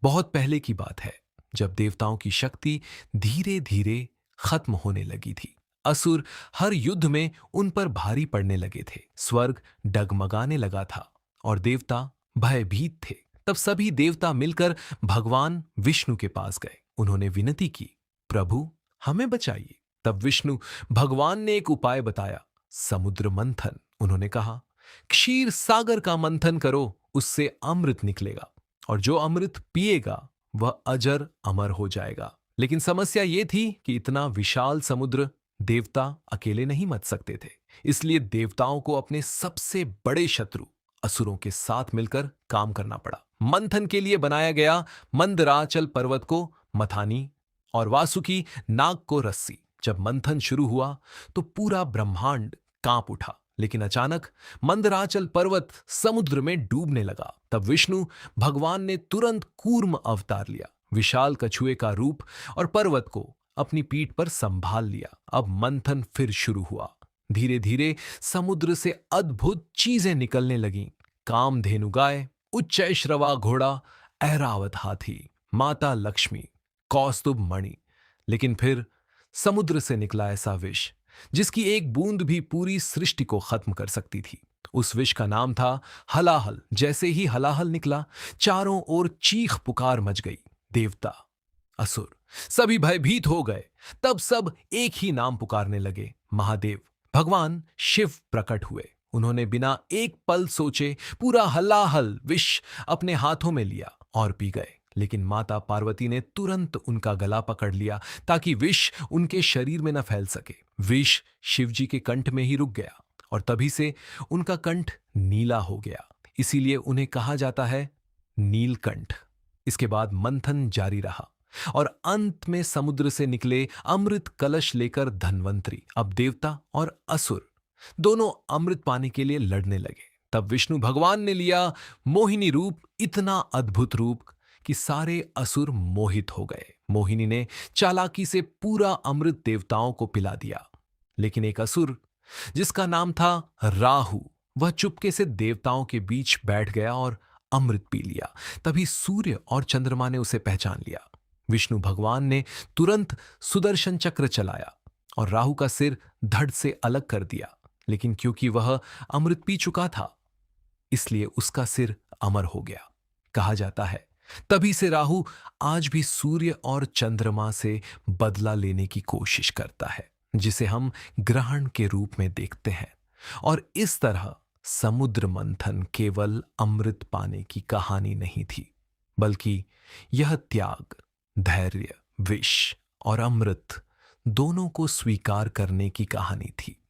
बहुत पहले की बात है, जब देवताओं की शक्ति धीरे धीरे खत्म होने लगी थी। असुर हर युद्ध में उन पर भारी पड़ने लगे थे। स्वर्ग डगमगाने लगा था और देवता भयभीत थे। तब सभी देवता मिलकर भगवान विष्णु के पास गए। उन्होंने विनती की, प्रभु हमें बचाइए। तब विष्णु भगवान ने एक उपाय बताया, समुद्र मंथन। उन्होंने कहा, क्षीर सागर का मंथन करो, उससे अमृत निकलेगा और जो अमृत पिएगा वह अजर अमर हो जाएगा। लेकिन समस्या यह थी कि इतना विशाल समुद्र देवता अकेले नहीं मच सकते थे। इसलिए देवताओं को अपने सबसे बड़े शत्रु असुरों के साथ मिलकर काम करना पड़ा। मंथन के लिए बनाया गया मंदराचल पर्वत को मथानी और वासुकी नाग को रस्सी। जब मंथन शुरू हुआ तो पूरा ब्रह्मांड कांप उठा। लेकिन अचानक मंदराचल पर्वत समुद्र में डूबने लगा। तब विष्णु भगवान ने तुरंत कूर्म अवतार लिया, विशाल कछुए का रूप, और पर्वत को अपनी पीठ पर संभाल लिया। अब मंथन फिर शुरू हुआ। धीरे धीरे समुद्र से अद्भुत चीजें निकलने लगीं। कामधेनु गाय, उच्चैश्रवा घोड़ा, ऐरावत हाथी, माता लक्ष्मी, कौस्तुभ मणि। लेकिन फिर समुद्र से निकला ऐसा विष जिसकी एक बूंद भी पूरी सृष्टि को खत्म कर सकती थी। उस विष का नाम था हलाहल। जैसे ही हलाहल निकला, चारों ओर चीख पुकार मच गई। देवता, असुर सभी भयभीत हो गए। तब सब एक ही नाम पुकारने लगे, महादेव। भगवान शिव प्रकट हुए। उन्होंने बिना एक पल सोचे पूरा हलाहल विष अपने हाथों में लिया और पी गए। लेकिन माता पार्वती ने तुरंत उनका गला पकड़ लिया ताकि विष उनके शरीर में न फैल सके। विष शिवजी के कंठ में ही रुक गया और तभी से उनका कंठ नीला हो गया। इसीलिए उन्हें कहा जाता है नीलकंठ। इसके बाद मंथन जारी रहा और अंत में समुद्र से निकले अमृत कलश लेकर धन्वंतरी, अब देवता और असुर दोनों अमृत पाने के लिए लड़ने लगे। तब विष्णु भगवान ने लिया मोहिनी रूप, इतना अद्भुत रूप कि सारे असुर मोहित हो गए। मोहिनी ने चालाकी से पूरा अमृत देवताओं को पिला दिया। लेकिन एक असुर जिसका नाम था राहु, वह चुपके से देवताओं के बीच बैठ गया और अमृत पी लिया। तभी सूर्य और चंद्रमा ने उसे पहचान लिया। विष्णु भगवान ने तुरंत सुदर्शन चक्र चलाया और राहु का सिर धड़ से अलग कर दिया। लेकिन क्योंकि वह अमृत पी चुका था, इसलिए उसका सिर अमर हो गया। कहा जाता है तभी से राहु आज भी सूर्य और चंद्रमा से बदला लेने की कोशिश करता है, जिसे हम ग्रहण के रूप में देखते हैं। और इस तरह समुद्र मंथन केवल अमृत पाने की कहानी नहीं थी, बल्कि यह त्याग, धैर्य, विष और अमृत दोनों को स्वीकार करने की कहानी थी।